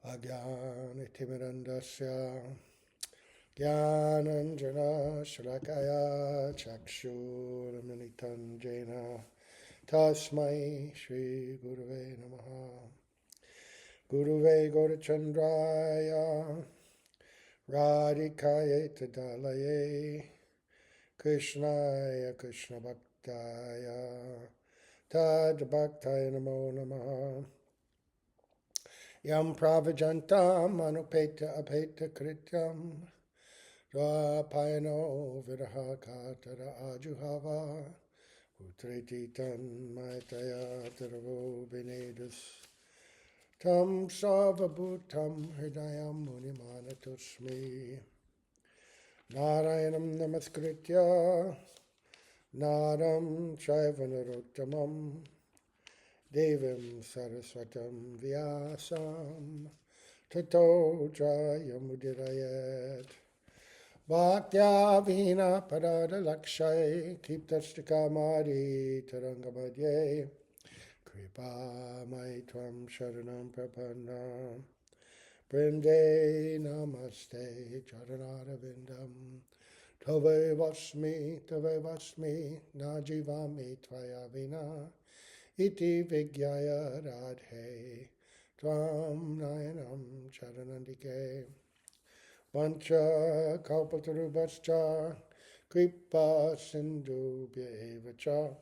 Ajnanatimirandasya Jnananjana Shalakaya Chakshurmilitam Jena Tasmai Shri Gurave Namaha. Guruve Gaurachandraya Radhikaya Tadalaye Krishnaya Krishna Bhaktaya Tad Bhaktaya Namo Namaha. Yam Pravajantam Anupeta Apeta Krityam Dvapayano Viraha Katara Ajuhava Utriti Tan Maitaya Taravo Benedus Tam Sarvabhutam Hridayam Munimanatusmi Narayanam Namaskritya Naram Chaivanarottamam Devim Saraswatam Vyasam Tato Jayamudirayat Bhaktya Vina Parada Lakshay Kiptashtakamari Tarangamadye Kripa Mai Tvam Sharanam Prapanna Brinde Namaste Charanarvindam Tave Vasmi Najivami Tvaya Vina Iti Vigyaya Radhe Tvam Nayanam Charanandike Vancha Kalpatarubhascha Kripa Sindhu Bhyevacha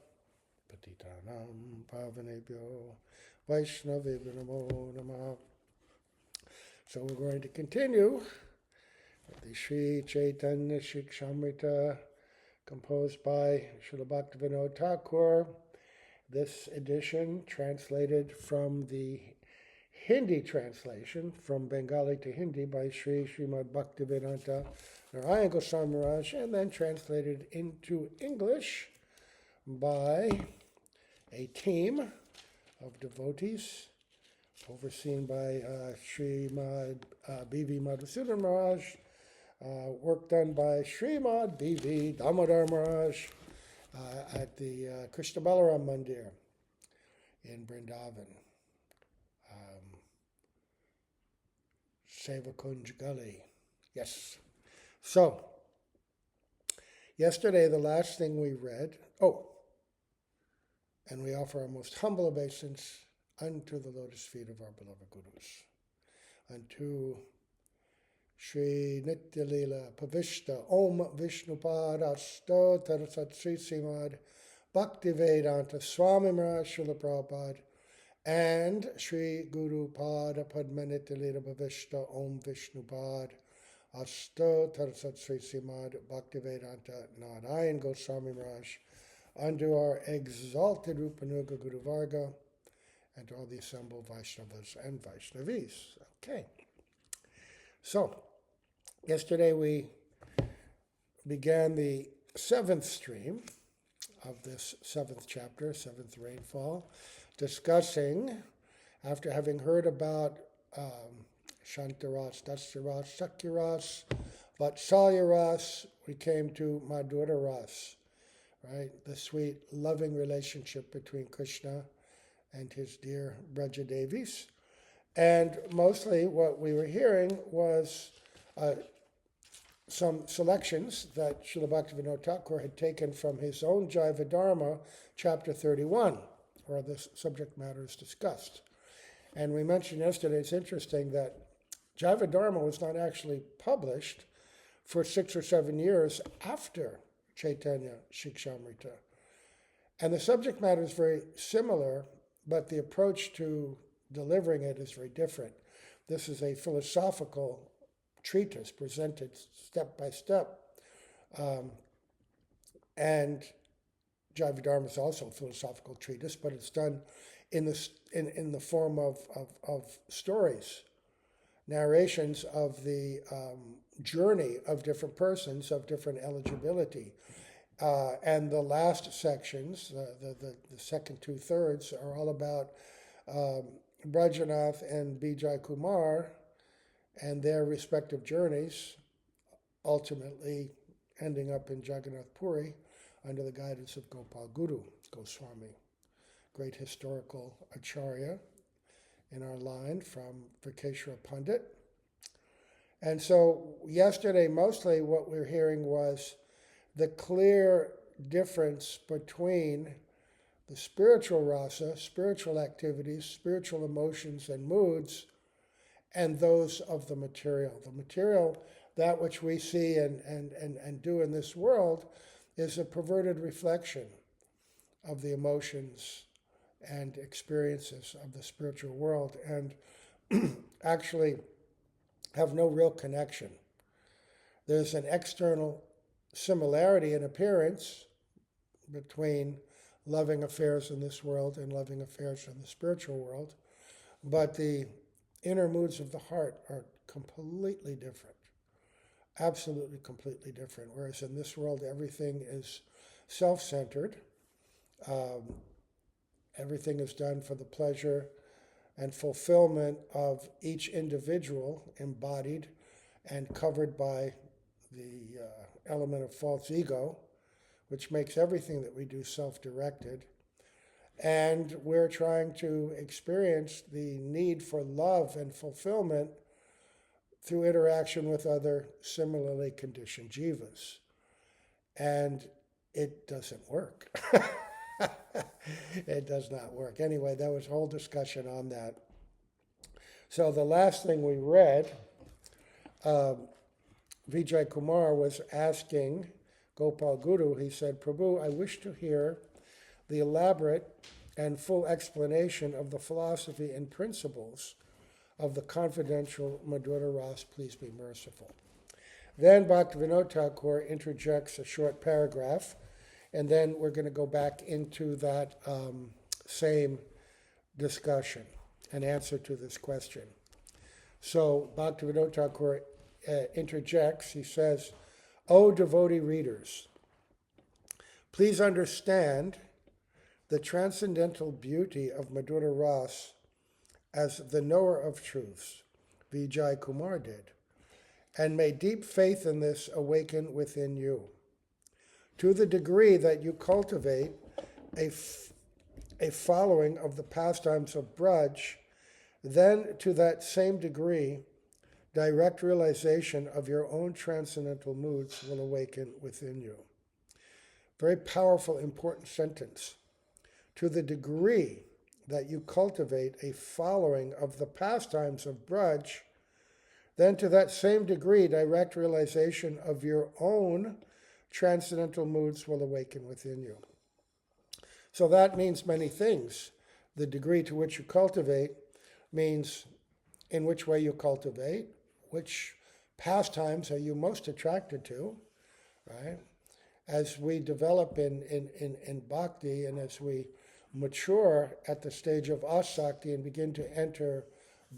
Patitanam Pavanebhyo Vaishnavibhyo Namo Namaha. So we're going to continue with the Sri Chaitanya Shikshamrita composed by Srila Bhaktivinoda Thakur. This edition translated from the Hindi translation from Bengali to Hindi by Srimad Bhaktivedanta Narayana Goswami Maharaj, and then translated into English by a team of devotees overseen by Srimad B.V. Madhusudan Maharaj, work done by Srimad B.V. Damodar Maharaj at the Krishna Balaram Mandir in Vrindavan, Sevakunj Gully. Yes. So, yesterday the last thing we read, and we offer our most humble obeisance unto the lotus feet of our beloved Gurus, unto Shri Nitya Leela Pavishta Om Vishnupada Tarasat Sri Srimad Bhaktivedanta Swami Maharaj Srila Prabhupada and Shri Guru Pada Padma Nitya Leela Pavishta Om Vishnupad Asto Tarasat Sri Srimad Bhaktivedanta Narayan Goswami Maharaj, unto our exalted Rupanuga Guru Varga, and to all the assembled Vaishnavas and Vaishnavis. Okay. So, yesterday we began the seventh stream of this seventh chapter, seventh rainfall, discussing, after having heard about Shantaras, Dasyaras, Sakyaras, Vatsalyaras, we came to Madura Rasa, right? The sweet, loving relationship between Krishna and his dear Brajadevis. And mostly what we were hearing was some selections that Srila Bhaktivinoda Thakur had taken from his own Jaiva Dharma, chapter 31, where this subject matter is discussed. And we mentioned yesterday, it's interesting that Jaiva Dharma was not actually published for 6 or 7 years after Chaitanya Shikshamrita. And the subject matter is very similar, but the approach to delivering it is very different. This is a philosophical treatise presented step by step. And Jaiva Dharma is also a philosophical treatise, but it's done in the form of stories, narrations of the journey of different persons of different eligibility. And the last sections, the second 2/3, are all about Brajanath and Bijay Kumar and their respective journeys, ultimately ending up in Jagannath Puri under the guidance of Gopal Guru Goswami, great historical acharya in our line from Vikeshwara Pandit. And so yesterday, mostly what we're hearing was the clear difference between the spiritual rasa, spiritual activities, spiritual emotions and moods, and those of the material. The material, that which we see and do in this world, is a perverted reflection of the emotions and experiences of the spiritual world, and actually have no real connection. There's an external similarity in appearance between loving affairs in this world and loving affairs in the spiritual world, but the inner moods of the heart are completely different, absolutely completely different. Whereas in this world, everything is self-centered. Everything is done for the pleasure and fulfillment of each individual, embodied and covered by the element of false ego, which makes everything that we do self-directed. And we're trying to experience the need for love and fulfillment through interaction with other similarly conditioned jivas. And it doesn't work. It does not work. Anyway, there was a whole discussion on that. So the last thing we read, Vijay Kumar was asking Gopal Guru, he said, Prabhu, I wish to hear the elaborate and full explanation of the philosophy and principles of the confidential Madura Rasa, please be merciful. Then Bhaktivinoda Thakur interjects a short paragraph, and then we're going to go back into that same discussion, an answer to this question. So Bhaktivinoda Thakur interjects, he says, O devotee readers, please understand the transcendental beauty of Madura Rasa as the knower of truths, Vijay Kumar did, and may deep faith in this awaken within you. To the degree that you cultivate a following of the pastimes of Braj, then to that same degree, direct realization of your own transcendental moods will awaken within you. Very powerful, important sentence. To the degree that you cultivate a following of the pastimes of Braj, then to that same degree, direct realization of your own transcendental moods will awaken within you. So that means many things. The degree to which you cultivate means in which way you cultivate, which pastimes are you most attracted to, right? As we develop in bhakti and as we mature at the stage of asakti and begin to enter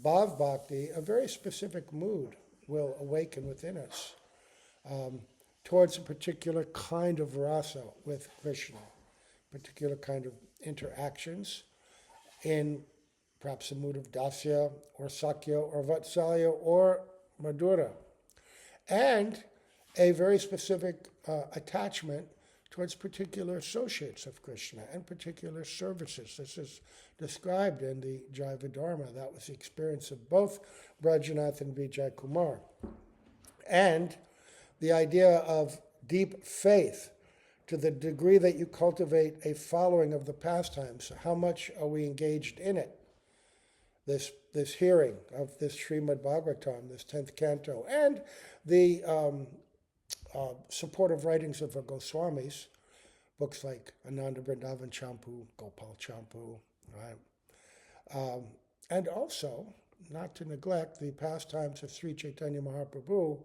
bhav bhakti, a very specific mood will awaken within us towards a particular kind of rasa with Krishna, particular kind of interactions in perhaps a mood of dasya or sakya or vatsalya or madura, and a very specific attachment towards particular associates of Krishna and particular services. This is described in the Jaiva Dharma. That was the experience of both Brajanath and Vijay Kumar. And the idea of deep faith, to the degree that you cultivate a following of the pastimes, how much are we engaged in it? This hearing of this Srimad Bhagavatam, this 10th canto, and the supportive writings of the Goswamis, books like Ananda Vrindavan Champu, Gopal Champu, right? And also, not to neglect the pastimes of Sri Chaitanya Mahaprabhu,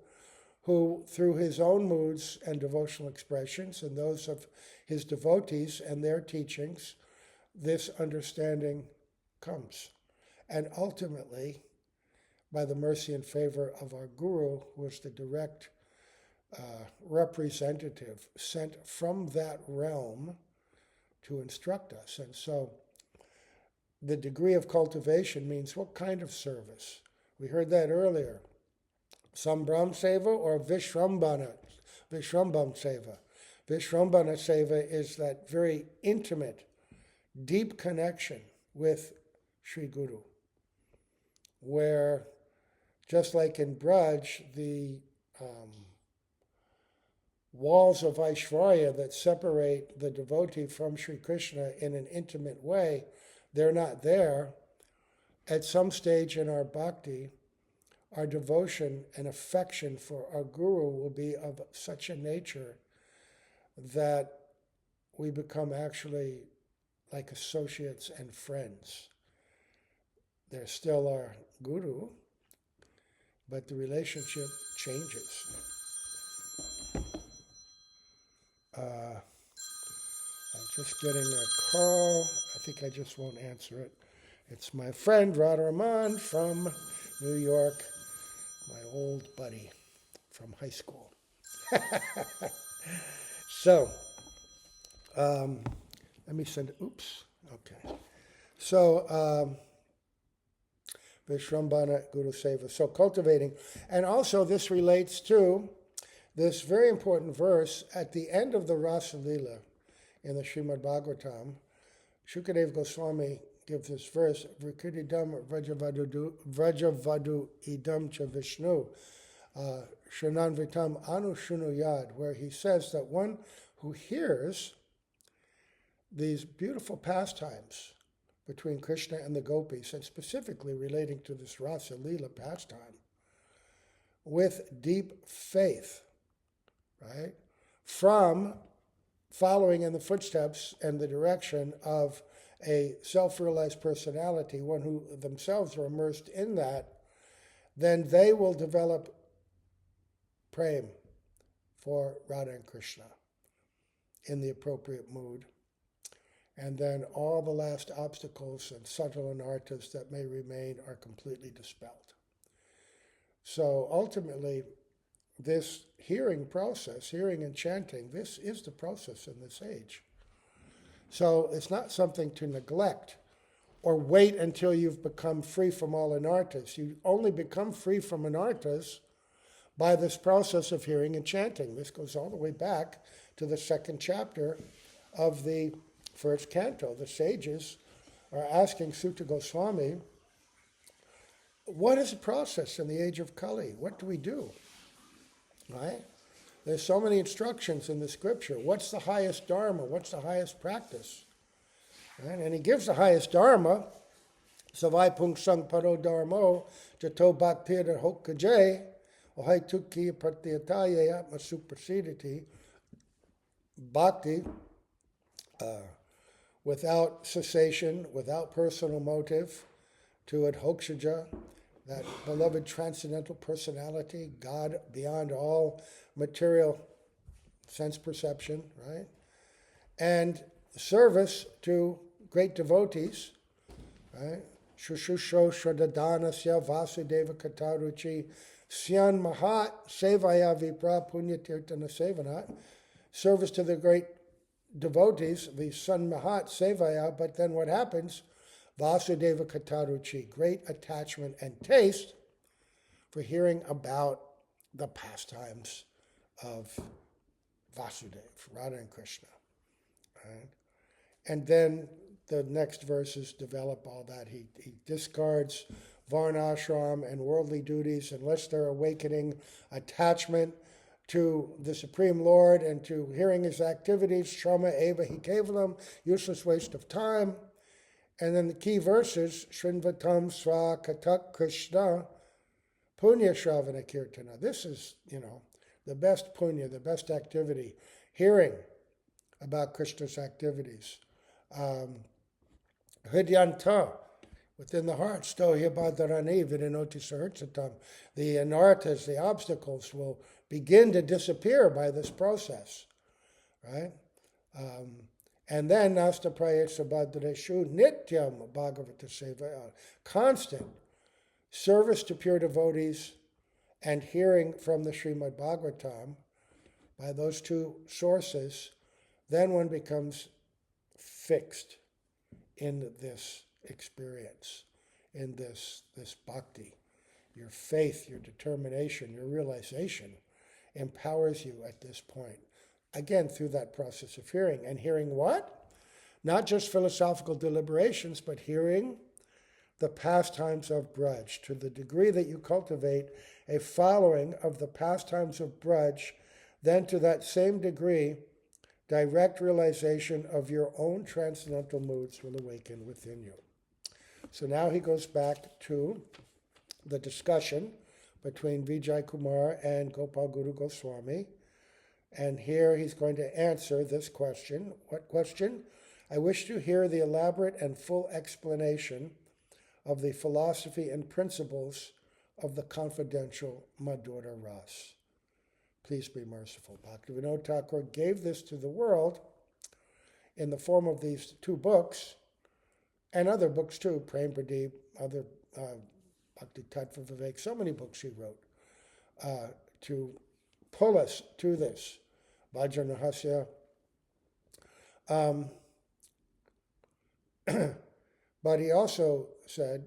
who, through his own moods and devotional expressions and those of his devotees and their teachings, this understanding comes. And ultimately, by the mercy and favor of our Guru, who is the direct representative sent from that realm to instruct us. And so the degree of cultivation means what kind of service? We heard that earlier. Sambram Seva or Vishrambham Seva. Vishrambhana Seva is that very intimate, deep connection with Sri Guru. where, just like in Braj, the walls of Aishwarya that separate the devotee from Sri Krishna in an intimate way, they're not there. At some stage in our bhakti, our devotion and affection for our guru will be of such a nature that we become actually like associates and friends. They're still our guru, but the relationship changes. I'm just getting a call. I think I just won't answer it. It's my friend Radharaman from New York, my old buddy from high school. So, let me send, oops, okay. So, Vishrambhana Guru Seva. So cultivating. And also this relates to this very important verse at the end of the Rasa Lila in the Srimad Bhagavatam. Shukadeva Goswami gives this verse, Vrikrididam Vrajavadu idam cha Vishnu, Shananvitam anu shunuyad, where he says that one who hears these beautiful pastimes between Krishna and the gopis, and specifically relating to this Rasa Lila pastime, with deep faith, right, from following in the footsteps and the direction of a self-realized personality, one who themselves are immersed in that, then they will develop prem for Radha and Krishna in the appropriate mood. And then all the last obstacles and subtle anarthas that may remain are completely dispelled. So ultimately, this hearing process, hearing and chanting, this is the process in this age. So it's not something to neglect or wait until you've become free from all anarthas. You only become free from anarthas by this process of hearing and chanting. This goes all the way back to the second chapter of the first canto. The sages are asking Sutta Goswami, what is the process in the age of Kali? What do we do? Right? There's so many instructions in the scripture. What's the highest dharma? What's the highest practice? Right? And he gives the highest dharma, Savai Pung Sang Paro Dharmo, Jato Bhaktir Hokaje, Ohai Tukki Pratyataye Atma Suprasiditi, Bhakti, without cessation, without personal motive, to Adhokshaja, that beloved transcendental personality, God beyond all material sense perception, right? And service to great devotees, right? Shushusho Shradadhanasya Vasudeva Kataruchi Syan Mahat Sevaya Vipra Punyatirtana Sevanat, service to the great devotees, the San Mahat Sevaya, but then what happens? Vasudeva Kataruchi, great attachment and taste for hearing about the pastimes of Vasudeva, Radha and Krishna. Right? And then the next verses develop all that. He discards varnashram and worldly duties unless they're awakening attachment to the Supreme Lord and to hearing his activities, shrama eva hi kevalam, useless waste of time. And then the key verses, Shrinvatam Sva Katak Krishna Punya Shravana Kirtana. This is, the best punya, the best activity, hearing about Krishna's activities. Hridyanta, within the heart, Stohya Badarani Vidinoti Sahartsatam. The anarthas, the obstacles, will begin to disappear by this process, right? And then Nasta Prayesa Bhadreshu Nityam Bhagavata Sevaya, constant service to pure devotees and hearing from the Srimad Bhagavatam by those two sources, then one becomes fixed in this experience, in this bhakti. Your faith, your determination, your realization empowers you at this point. Again, through that process of hearing. And hearing what? Not just philosophical deliberations, but hearing the pastimes of Braj. To the degree that you cultivate a following of the pastimes of Braj, then to that same degree, direct realization of your own transcendental moods will awaken within you. So now he goes back to the discussion between Vijay Kumar and Gopal Guru Goswami. And here he's going to answer this question. What question? I wish to hear the elaborate and full explanation of the philosophy and principles of the confidential Madura Rasa. Please be merciful. Bhaktivinoda Thakur gave this to the world in the form of these two books, and other books too, Prem Pradeep, other Bhakti Tattva Vivek, so many books he wrote, to pull us to this. Bhajan Rahasya. But he also said,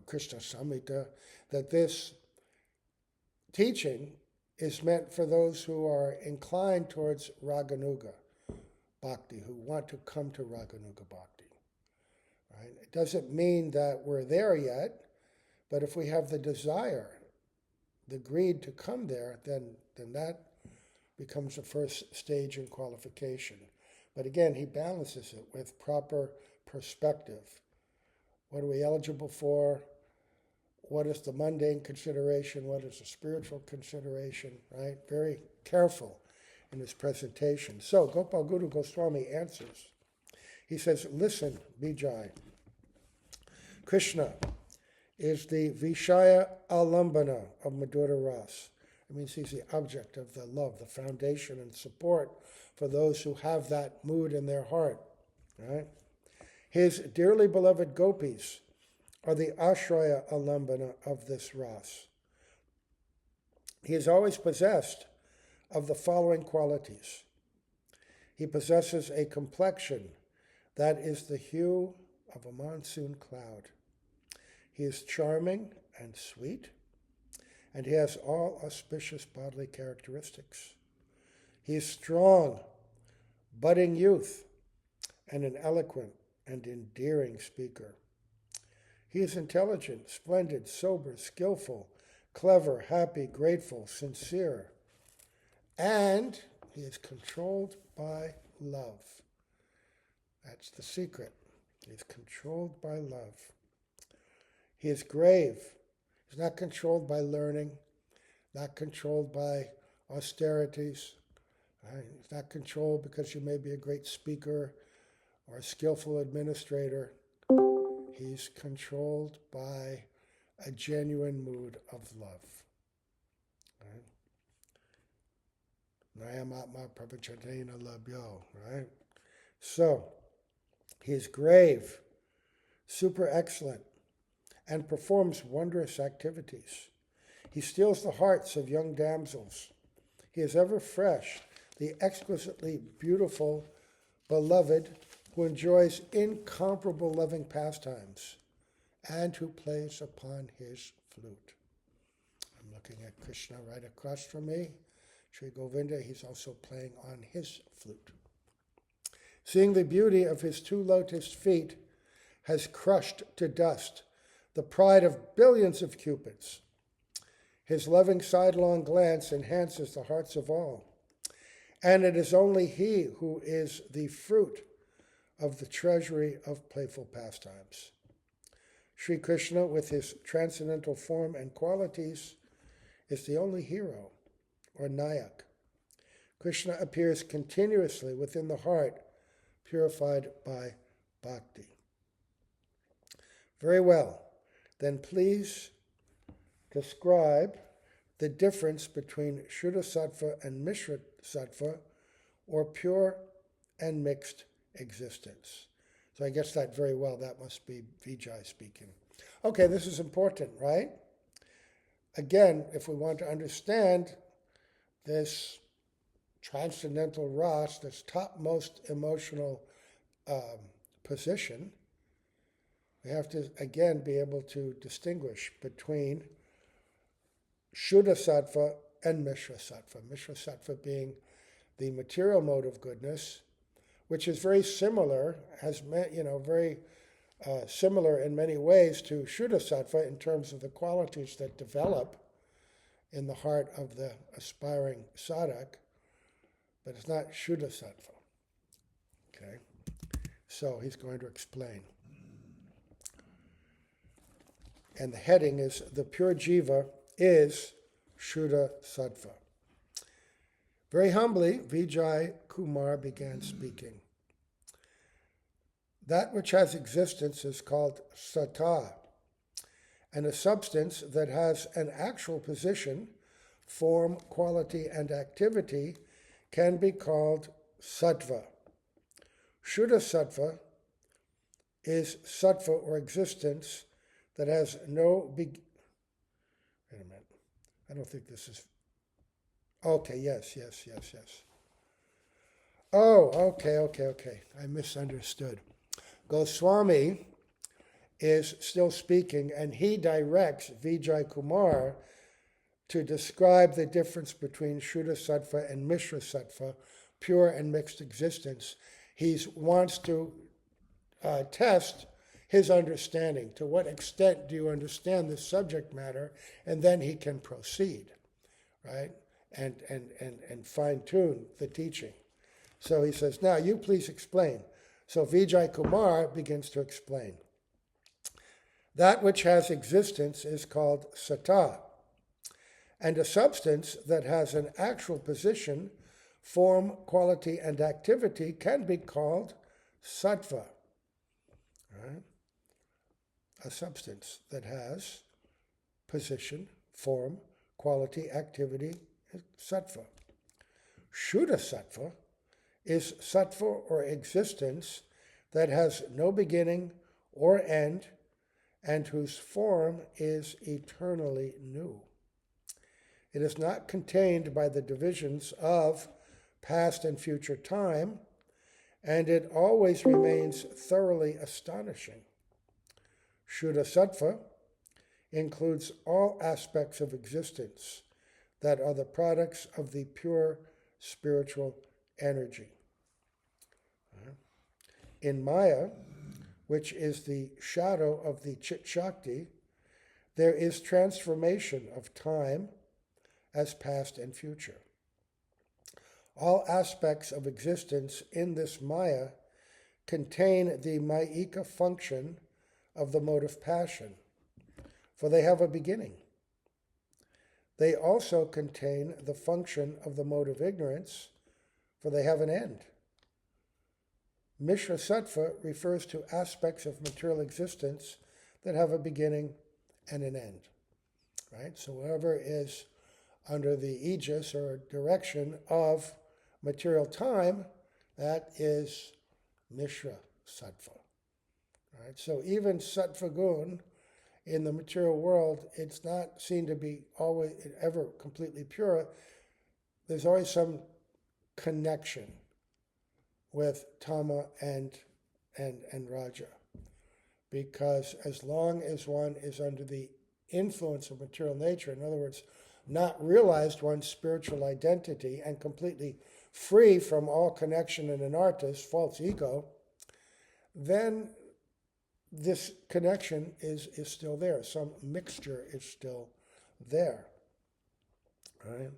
Krishna Samhita, that this teaching is meant for those who are inclined towards Raganuga Bhakti, who want to come to Raganuga Bhakti. Right? It doesn't mean that we're there yet, but if we have the desire, the greed to come there, then that becomes the first stage in qualification. But again, he balances it with proper perspective. What are we eligible for? What is the mundane consideration? What is the spiritual consideration? Right? Very careful in his presentation. So Gopal Guru Goswami answers. He says, listen, Vijay, Krishna is the Vishaya Alambana of Madura Rasa. It means he's the object of the love, the foundation and support for those who have that mood in their heart. Right? His dearly beloved gopis are the Ashraya Alambana of this Rasa. He is always possessed of the following qualities. He possesses a complexion that is the hue of a monsoon cloud. He is charming and sweet, and he has all auspicious bodily characteristics. He is strong, budding youth, and an eloquent and endearing speaker. He is intelligent, splendid, sober, skillful, clever, happy, grateful, sincere, and he is controlled by love. That's the secret. He is controlled by love. He is grave. He's not controlled by learning, not controlled by austerities. Right? He's not controlled because you may be a great speaker or a skillful administrator. He's controlled by a genuine mood of love. Nayamatma pravachatena labhyo, right? So, he is grave, super excellent, and performs wondrous activities. He steals the hearts of young damsels. He is ever fresh, the exquisitely beautiful beloved who enjoys incomparable loving pastimes and who plays upon his flute. I'm looking at Krishna right across from me. Sri Govinda, he's also playing on his flute. Seeing the beauty of his two lotus feet has crushed to dust the pride of billions of cupids. His loving sidelong glance enhances the hearts of all. And it is only he who is the fruit of the treasury of playful pastimes. Sri Krishna, with his transcendental form and qualities, is the only hero, or Nayak. Krishna appears continuously within the heart, purified by bhakti. Very well. Then please describe the difference between Shuddha Sattva and Mishra Sattva, or pure and mixed existence. So I guess that very well, that must be Vijay speaking. Okay, this is important, right? Again, if we want to understand this transcendental rasa, this topmost emotional position, we have to, again, be able to distinguish between Shuddha Sattva and Mishra Sattva. Mishra Sattva being the material mode of goodness, which is very similar, has very similar in many ways to Shuddha Sattva in terms of the qualities that develop in the heart of the aspiring sadhak, but it's not Shuddha Sattva. Okay? So he's going to explain. And the heading is, the pure jiva is Shuddha Sattva. Very humbly, Vijay Kumar began speaking. That which has existence is called sata, and a substance that has an actual position, form, quality, and activity can be called sattva. Shuddha Sattva is sattva or existence that has no Wait a minute. I don't think this is... Okay, yes. Oh, okay. I misunderstood. Goswami is still speaking, and he directs Vijay Kumar to describe the difference between Shuddha Sattva and Mishra Sattva, pure and mixed existence. He wants to test his understanding. To what extent do you understand this subject matter? And then he can proceed, right? And fine-tune the teaching. So he says, now you please explain. So Vijay Kumar begins to explain. That which has existence is called sata, and a substance that has an actual position, form, quality, and activity can be called sattva. Right? A substance that has position, form, quality, activity, is sattva. Shuddha Sattva is sattva or existence that has no beginning or end and whose form is eternally new. It is not contained by the divisions of past and future time, and it always remains thoroughly astonishing. Shuddha Sattva includes all aspects of existence that are the products of the pure spiritual energy. In Maya, which is the shadow of the Chit Shakti, there is transformation of time as past and future. All aspects of existence in this Maya contain the Mayika function of the motive passion, for they have a beginning. They also contain the function of the motive ignorance, for they have an end. Mishra Sattva refers to aspects of material existence that have a beginning and an end. Right? So whatever is under the aegis or direction of material time, that is Mishra Sattva. Right? So even Sattva Gun in the material world, it's not seen to be always ever completely pure. There's always some connection with Tama and Raja. Because as long as one is under the influence of material nature, in other words, not realized one's spiritual identity and completely free from all connection and an artist, false ego, then this connection is still there. Some mixture is still there. Right?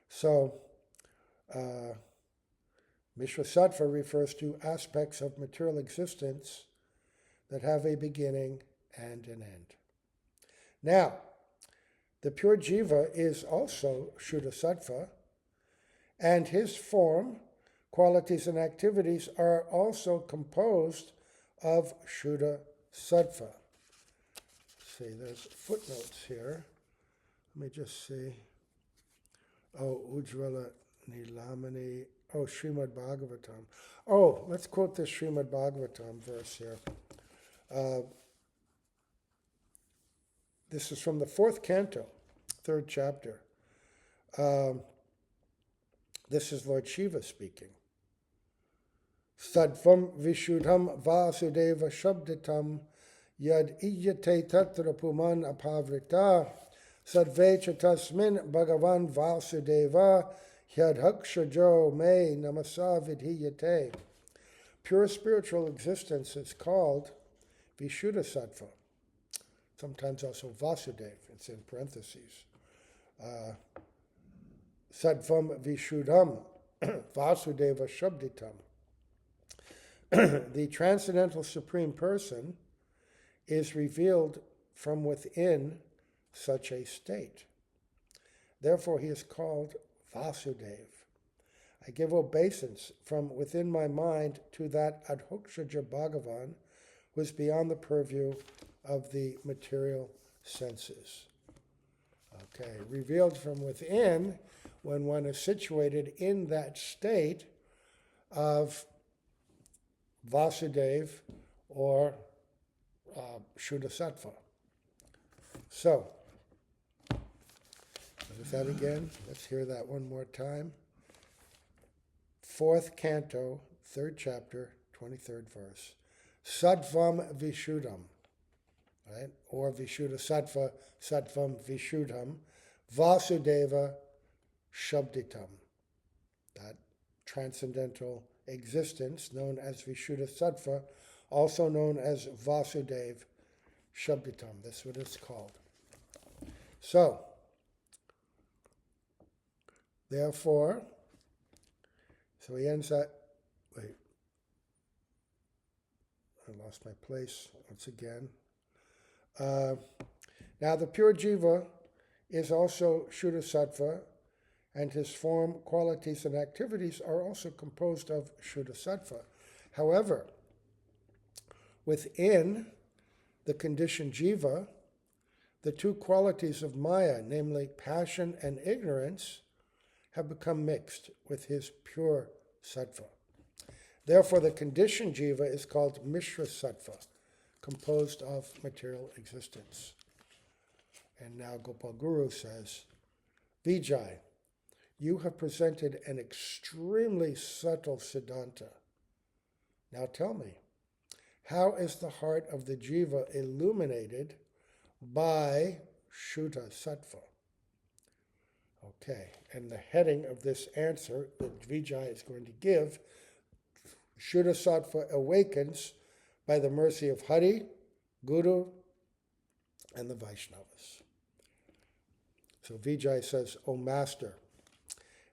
So, Mishra Sattva refers to aspects of material existence that have a beginning and an end. Now, the pure jiva is also Shuddha Sattva, and his form, qualities, and activities are also composed of Shuddha Sattva. Let's see, there's footnotes here. Let me just see. Oh, Ujjvala Nilamani. Oh, Srimad Bhagavatam. Oh, let's quote this Srimad Bhagavatam verse here. This is from the 4th canto, 3rd chapter. This is Lord Shiva speaking. Sattvam Vishuddham Vasudeva Shabditam Yad Iyate Tatra Puman Apavrita Sadvecha Tasmin Bhagavan Vasudeva Hyadhakshajo Me Namasa Vidhiyate. Pure spiritual existence is called Vishuddha Sattva. Sometimes also Vasudeva, it's in parentheses. Sattvam Vishuddham, Vasudeva Shabditam. The Transcendental Supreme Person is revealed from within such a state. Therefore, he is called Vasudeva. I give obeisance from within my mind to that Adhokshaja Bhagavan who is beyond the purview of the material senses. Okay, revealed from within when one is situated in that state of Vasudeva or Shuddha Sattva. So, what is that again? Let's hear that one more time. 4th canto, 3rd chapter, 23rd verse. Sattvam Vishuddham, right? Or Vishuddha Sattva, Sattvam Vishuddham, Vasudeva Shabditam. That transcendental existence known as Vishuddha Sattva, also known as Vasudeva Shabditam. That's what it's called. So, therefore, so he ends that, wait, I lost my place once again. Now the pure jiva is also Shuddha Sattva, and his form, qualities, and activities are also composed of Shuddha Sattva. However, within the conditioned jiva, the two qualities of Maya, namely passion and ignorance, have become mixed with his pure sattva. Therefore, the conditioned jiva is called Mishra Sattva, composed of material existence. And now Gopal Guru says, Vijay, you have presented an extremely subtle Siddhanta. Now tell me, how is the heart of the jiva illuminated by Shuddha Sattva? Okay, and the heading of this answer that Vijay is going to give, Shuddha Sattva awakens by the mercy of Hari, Guru, and the Vaishnavas. So Vijay says, O Master,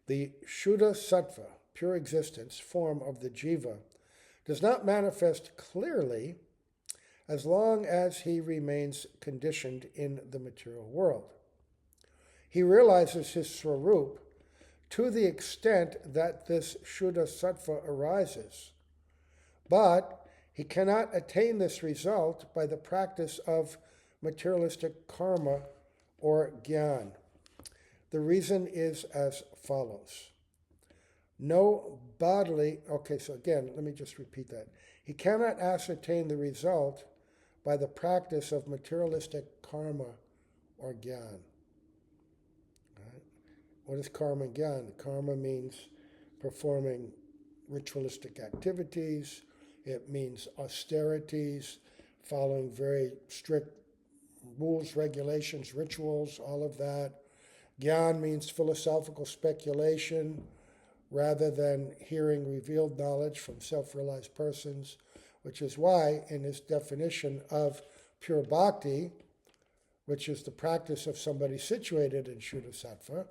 the Shuddha Sattva, pure existence, form of the jiva, does not manifest clearly as long as he remains conditioned in the material world. He realizes his swarup to the extent that this Shuddha Sattva arises, but he cannot attain this result by the practice of materialistic karma or jnana. The reason is as follows. No bodily, okay, so again, let me just repeat that. He cannot ascertain the result by the practice of materialistic karma or jnana. Right? What is karma and jnana? Karma means performing ritualistic activities. It means austerities, following very strict rules, regulations, rituals, all of that. Gyan means philosophical speculation rather than hearing revealed knowledge from self-realized persons, which is why in his definition of pure bhakti, which is the practice of somebody situated in Shuddha Sattva,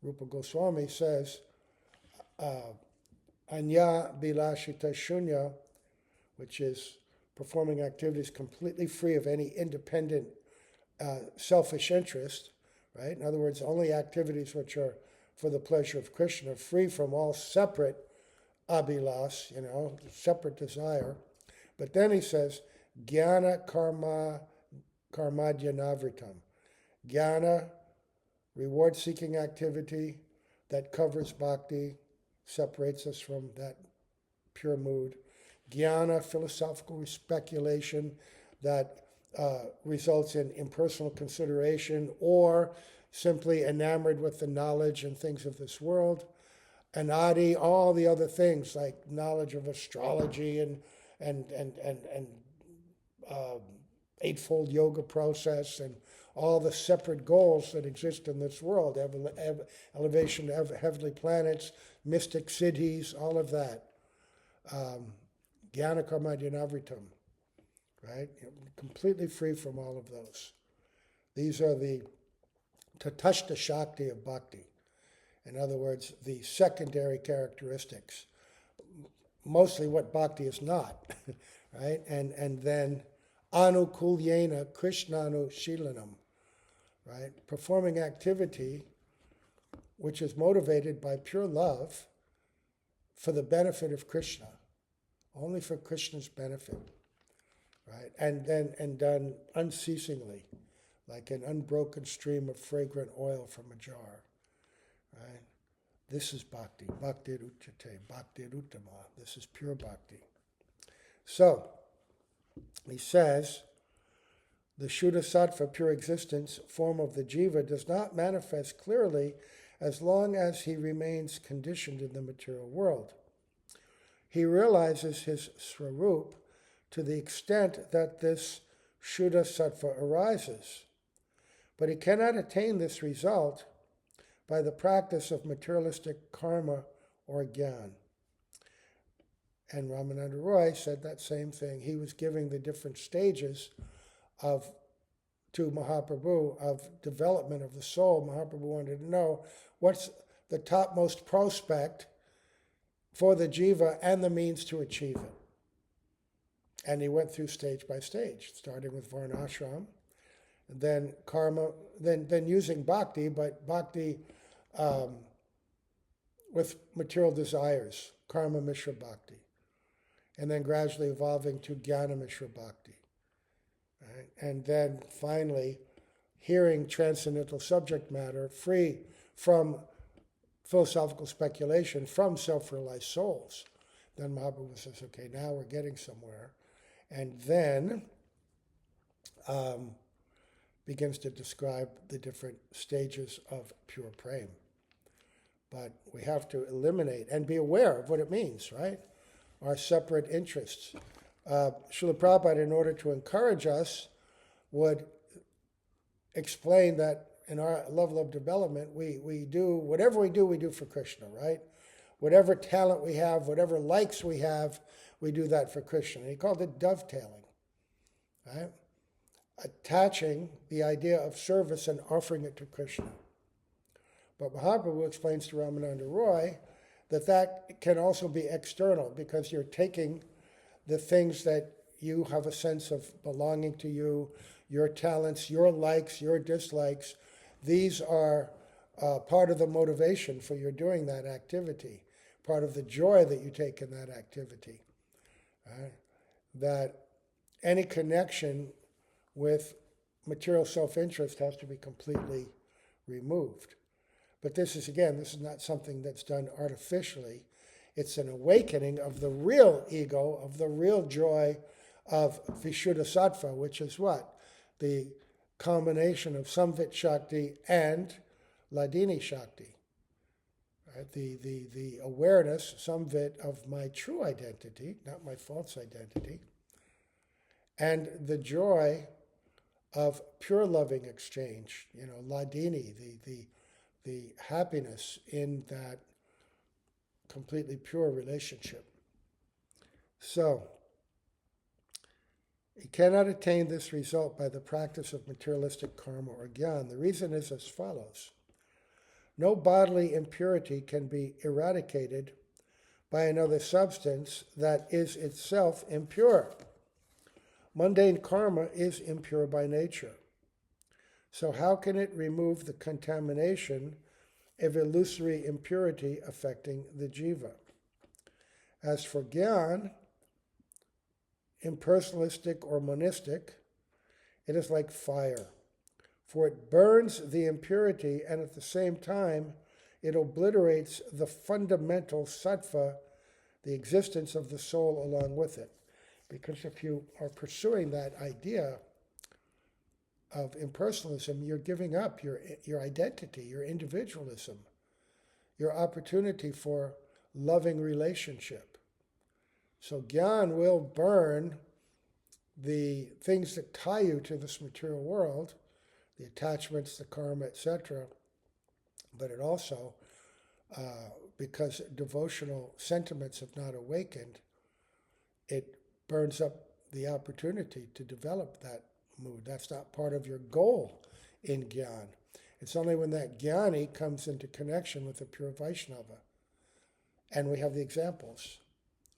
Rupa Goswami says, Anya Bilashita Shunya, which is performing activities completely free of any independent selfish interest, right? In other words, only activities which are for the pleasure of Krishna, free from all separate abhilas, separate desire. But then he says, Jnana karma karmadhyanavritam. Jnana, reward-seeking activity that covers bhakti, separates us from that pure mood. Jnana, philosophical speculation that results in impersonal consideration or simply enamored with the knowledge and things of this world. Anadi, all the other things like knowledge of astrology and eightfold yoga process and all the separate goals that exist in this world, elevation of heavenly planets, mystic cities, all of that. Jnana karma dhanavritam. right? You're completely free from all of those. These are the tatashta shakti of bhakti. In other words, the secondary characteristics. Mostly what bhakti is not, right? And then anukulyena krishnanu shilanam, right? Performing activity which is motivated by pure love for the benefit of Krishna, only for Krishna's benefit, right? And done unceasingly, like an unbroken stream of fragrant oil from a jar, right? This is bhakti, bhakti uchate, bhakti uttama. This is pure bhakti. So, he says, the Shuddha Sattva, pure existence, form of the jiva does not manifest clearly as long as he remains conditioned in the material world. He realizes his swarup to the extent that this Shuddha Sattva arises. But he cannot attain this result by the practice of materialistic karma or jnana. And Ramananda Roy said that same thing. He was giving the different stages to Mahaprabhu of development of the soul. Mahaprabhu wanted to know what's the topmost prospect for the jiva and the means to achieve it. And he went through stage by stage, starting with varnashram, then karma, then using bhakti, but bhakti with material desires, karma mishra bhakti, and then gradually evolving to jnana mishra bhakti. Right? And then finally, hearing transcendental subject matter free from philosophical speculation, from self-realized souls. Then Mahaprabhu says, okay, now we're getting somewhere. And then begins to describe the different stages of pure prema. But we have to eliminate and be aware of what it means, right? Our separate interests. Srila Prabhupada, in order to encourage us, would explain that in our level of development, we do, whatever we do for Krishna, right? Whatever talent we have, whatever likes we have, we do that for Krishna. And he called it dovetailing, right? Attaching the idea of service and offering it to Krishna. But Mahaprabhu explains to Ramananda Roy that can also be external, because you're taking the things that you have a sense of belonging to you, your talents, your likes, your dislikes. These are part of the motivation for your doing that activity, part of the joy that you take in that activity. Right? That any connection with material self-interest has to be completely removed. But this is not something that's done artificially. It's an awakening of the real ego, of the real joy of Vishuddha Sattva, which is what? The combination of Samvit Shakti and Ladini Shakti. Right? The awareness, Samvit, of my true identity, not my false identity, and the joy of pure loving exchange, Ladini, the happiness in that completely pure relationship. So, he cannot attain this result by the practice of materialistic karma or jnana. The reason is as follows. No bodily impurity can be eradicated by another substance that is itself impure. Mundane karma is impure by nature. So how can it remove the contamination of illusory impurity affecting the jiva? As for jnana, impersonalistic or monistic, it is like fire, for it burns the impurity and at the same time it obliterates the fundamental sattva, the existence of the soul along with it. Because if you are pursuing that idea of impersonalism, you're giving up your identity, your individualism, your opportunity for loving relationship. So jnana will burn the things that tie you to this material world, the attachments, the karma, etc. But it also, because devotional sentiments have not awakened, it burns up the opportunity to develop that mood. That's not part of your goal in Gyan. It's only when that Jnani comes into connection with the pure Vaishnava. And we have the examples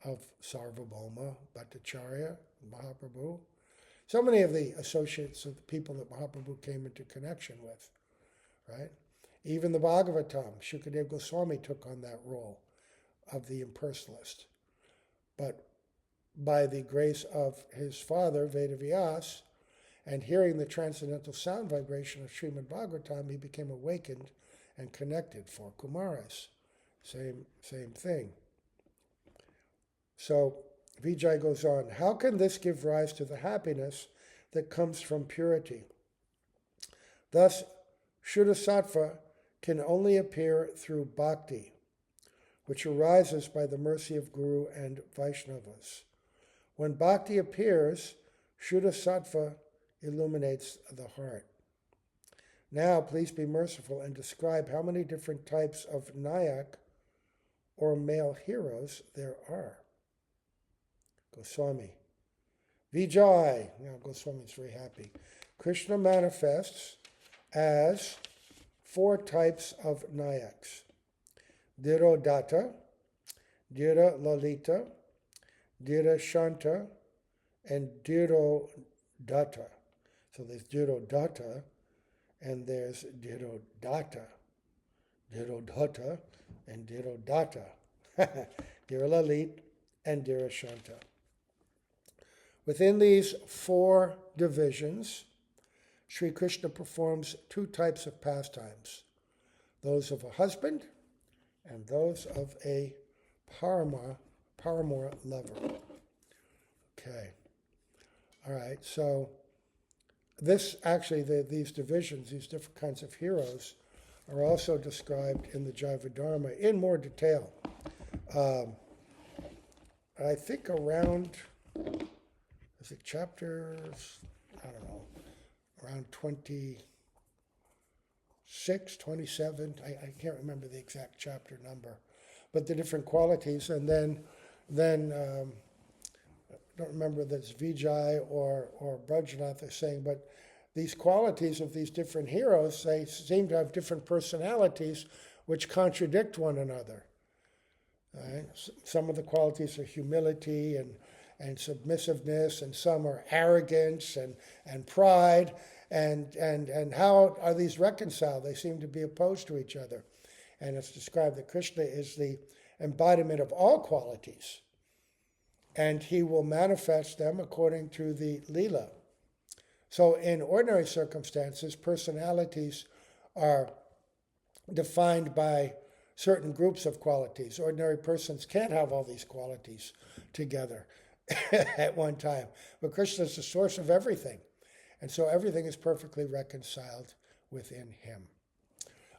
of Sarvabhauma, Bhattacharya, Mahaprabhu. So many of the associates of the people that Mahaprabhu came into connection with, right? Even the Bhagavatam, Shukadev Goswami took on that role of the impersonalist. But by the grace of his father, Vedavyas, and hearing the transcendental sound vibration of Srimad Bhagavatam, he became awakened and connected for Kumaras. Same thing. So Vijay goes on, how can this give rise to the happiness that comes from purity? Thus, Shuddha Sattva can only appear through bhakti, which arises by the mercy of Guru and Vaishnavas. When bhakti appears, Shuddha Sattva illuminates the heart. Now, please be merciful and describe how many different types of Nayak or male heroes there are. Goswami. Vijay. Now, Goswami's very happy. Krishna manifests as 4 types of Nayaks. Dhirodata, Dhira Lalita, Dhira Shanta, and Dhirodata. So there's Dhirodata and there's Dhirodata. Dhirodata and Dhirodata. Dhira Lalit and Dhira Shanta. Within these 4 divisions, Sri Krishna performs 2 types of pastimes, those of a husband and those of a paramour lover. Okay. All right, so this actually, these divisions, these different kinds of heroes, are also described in the Jaiva Dharma in more detail. I think around, is it chapters, I don't know, around 26, 27, I can't remember the exact chapter number, but the different qualities, and then I don't remember if that's Vijay or Brajanath are saying, but these qualities of these different heroes, they seem to have different personalities which contradict one another. Right? Some of the qualities are humility and submissiveness, and some are arrogance and pride, and how are these reconciled? They seem to be opposed to each other. And it's described that Krishna is the embodiment of all qualities, and he will manifest them according to the Leela. So in ordinary circumstances, personalities are defined by certain groups of qualities. Ordinary persons can't have all these qualities together at one time. But Krishna is the source of everything. And so everything is perfectly reconciled within him.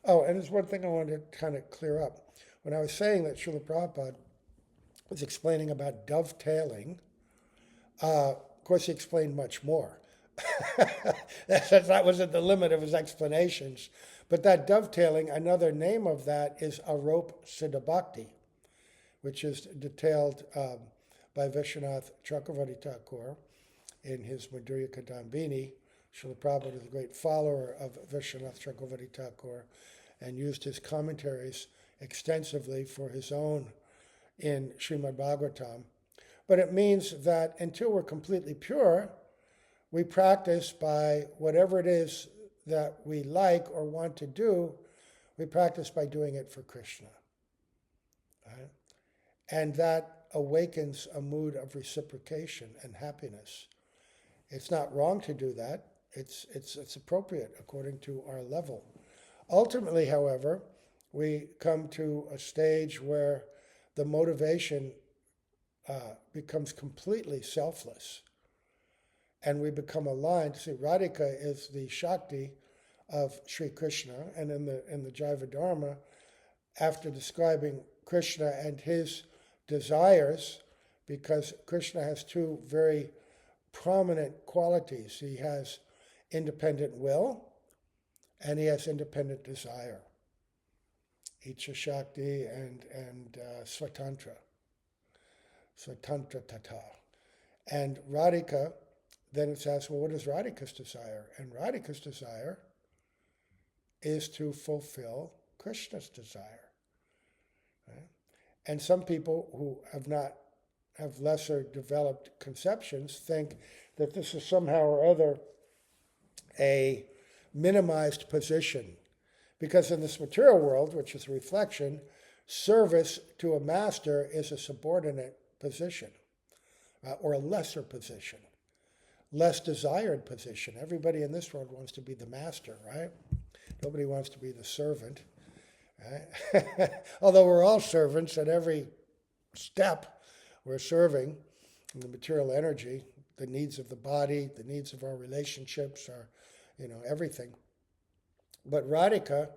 Oh, and there's one thing I wanted to kind of clear up. When I was saying that Srila Prabhupada was explaining about dovetailing, of course he explained much more. That wasn't the limit of his explanations. But that dovetailing, another name of that is Arop Siddha Bhakti, which is detailed by Vishwanath Chakravarti Thakur in his Madhurya Kadambini. Srila Prabhupada is a great follower of Vishwanath Chakravarti Thakur and used his commentaries extensively for his own in Srimad Bhagavatam. But it means that until we're completely pure, we practice by whatever it is that we like or want to do, we practice by doing it for Krishna. Right? And that awakens a mood of reciprocation and happiness. It's not wrong to do that. It's appropriate according to our level. Ultimately, however, we come to a stage where the motivation becomes completely selfless. And we become aligned. See, Radhika is the Shakti of Sri Krishna, and in the Jaiva Dharma, after describing Krishna and his desires, because Krishna has 2 very prominent qualities. He has independent will, and he has independent desire. Icha Shakti and Swatantra. Swatantra Tata. And Radhika, then it's asked, well, what is Radhika's desire? And Radhika's desire is to fulfill Krishna's desire. Right? And some people who have lesser developed conceptions think that this is somehow or other a minimized position. Because in this material world, which is reflection, service to a master is a subordinate position, or a lesser position, less desired position. Everybody in this world wants to be the master, right? Nobody wants to be the servant. Right? Although we're all servants at every step, we're serving in the material energy, the needs of the body, the needs of our relationships, our, everything. But Radhika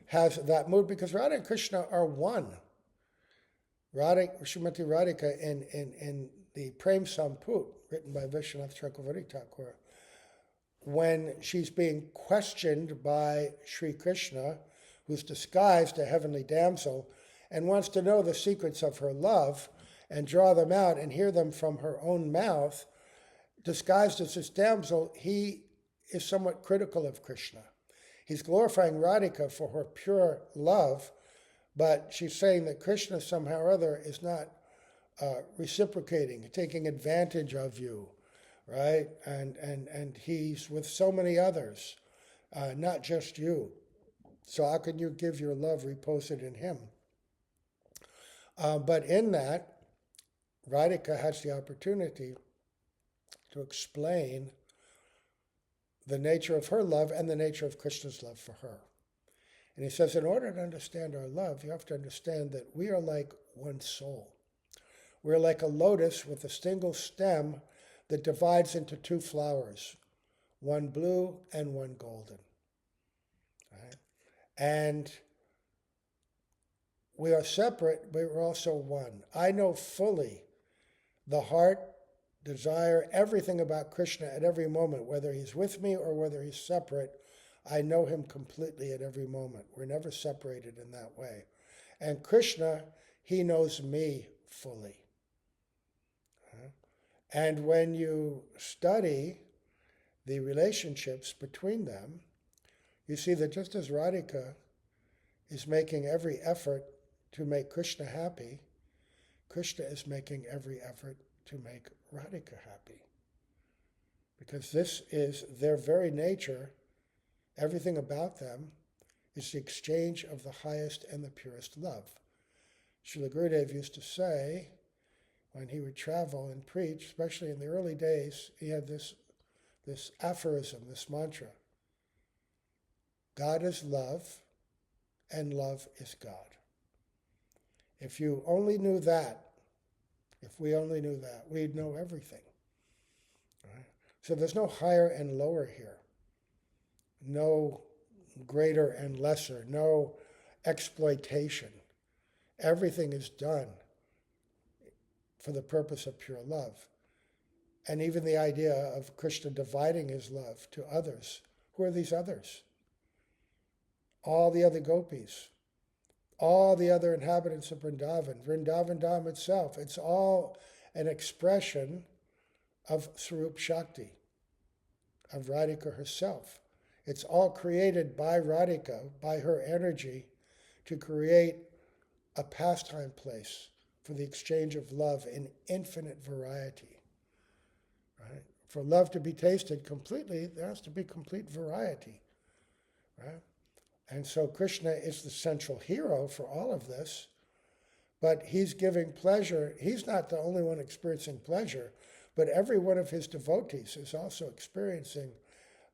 has that mood because Radha and Krishna are one. Srimati Radhika in the Prem Samput, written by Vishwanath Chakravarti Thakur, when she's being questioned by Sri Krishna, who's disguised a heavenly damsel, and wants to know the secrets of her love and draw them out and hear them from her own mouth, disguised as this damsel, he is somewhat critical of Krishna. He's glorifying Radhika for her pure love, but she's saying that Krishna somehow or other is not reciprocating, taking advantage of you, right? And he's with so many others, not just you. So how can you give your love reposed in him? But in that, Radhika has the opportunity to explain the nature of her love and the nature of Krishna's love for her. And he says, in order to understand our love, you have to understand that we are like one soul. We're like a lotus with a single stem that divides into two flowers, one blue and one golden. Right? And we are separate, but we're also one. I know fully the heart, desire, everything about Krishna at every moment, whether he's with me or whether he's separate. I know him completely at every moment. We're never separated in that way. And Krishna, he knows me fully. And when you study the relationships between them, you see that just as Radhika is making every effort to make Krishna happy, Krishna is making every effort to make Radhika happy. Because this is their very nature. Everything about them is the exchange of the highest and the purest love. Srila Gurudev used to say, when he would travel and preach, especially in the early days, he had this aphorism, this mantra. God is love, and love is God. If you only knew that, if we only knew that, we'd know everything. Right? So there's no higher and lower here. No greater and lesser. No exploitation. Everything is done for the purpose of pure love. And even the idea of Krishna dividing his love to others. Who are these others? All the other gopis. All the other inhabitants of Vrindavan. Vrindavan Dham itself. It's all an expression of Swarup Shakti, of Radhika herself. It's all created by Radhika, by her energy, to create a pastime place for the exchange of love in infinite variety. Right? For love to be tasted completely, there has to be complete variety. Right? And so Krishna is the central hero for all of this, but he's giving pleasure. He's not the only one experiencing pleasure, but every one of his devotees is also experiencing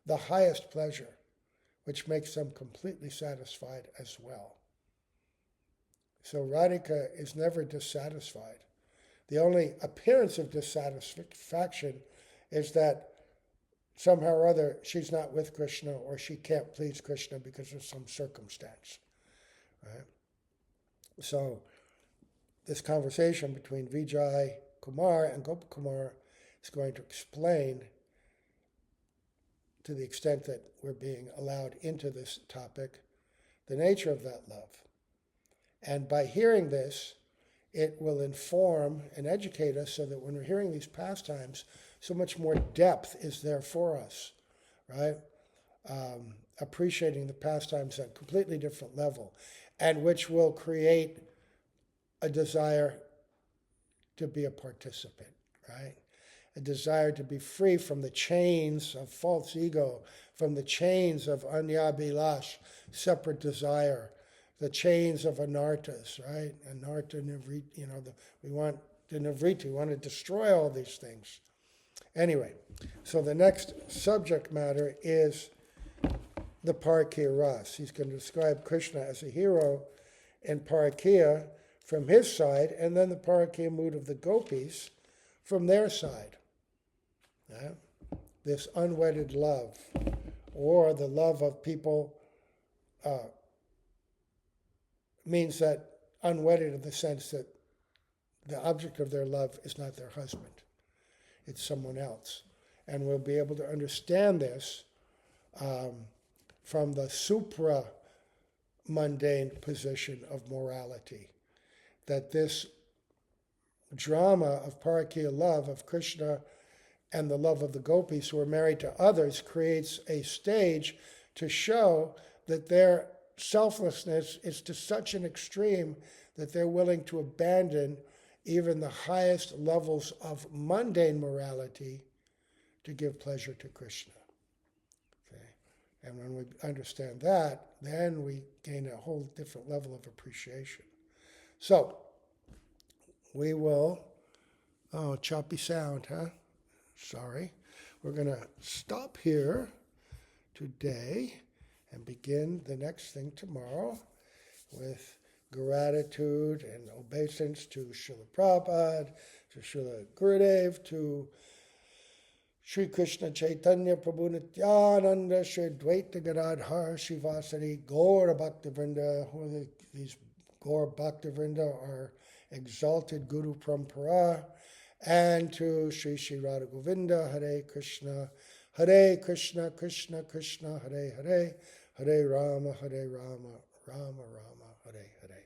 the highest pleasure, which makes them completely satisfied as well. So Radhika is never dissatisfied. The only appearance of dissatisfaction is that somehow or other she's not with Krishna or she can't please Krishna because of some circumstance. Right? So this conversation between Vijay Kumar and Gopakumar is going to explain, to the extent that we're being allowed into this topic, the nature of that love. And by hearing this, it will inform and educate us so that when we're hearing these pastimes, so much more depth is there for us, right? Appreciating the pastimes at a completely different level, and which will create a desire to be a participant, right? A desire to be free from the chains of false ego, from the chains of anyabhilash, separate desire, the chains of anartas, right? Anarta, nivriti, we want the nivriti, we want to destroy all these things. Anyway, so the next subject matter is the Parakya Ras. He's going to describe Krishna as a hero in Parakya from his side, and then the Parakya mood of the gopis from their side. Yeah? This unwedded love, or the love of people, means that unwedded in the sense that the object of their love is not their husband, it's someone else. And we'll be able to understand this from the supra-mundane position of morality, that this drama of Parakya love of Krishna and the love of the gopis who are married to others creates a stage to show that their selflessness is to such an extreme that they're willing to abandon even the highest levels of mundane morality to give pleasure to Krishna. Okay? And when we understand that, then we gain a whole different level of appreciation. So, we will, choppy sound, huh? Sorry. We're going to stop here today and begin the next thing tomorrow with gratitude and obeisance to Srila Prabhupada, to Srila Gurudev, to Sri Krishna Chaitanya Prabhu Nityananda, Sri Dvaita Gadadhar, Shivasari, Gaura Bhaktivinoda, who these Gaura Bhaktivinoda are exalted Guru Parampara, and to Sri Sri Radha Govinda, Hare Krishna, Krishna Krishna, Hare Hare, Hare Rama, Rama Rama, Hare Hare.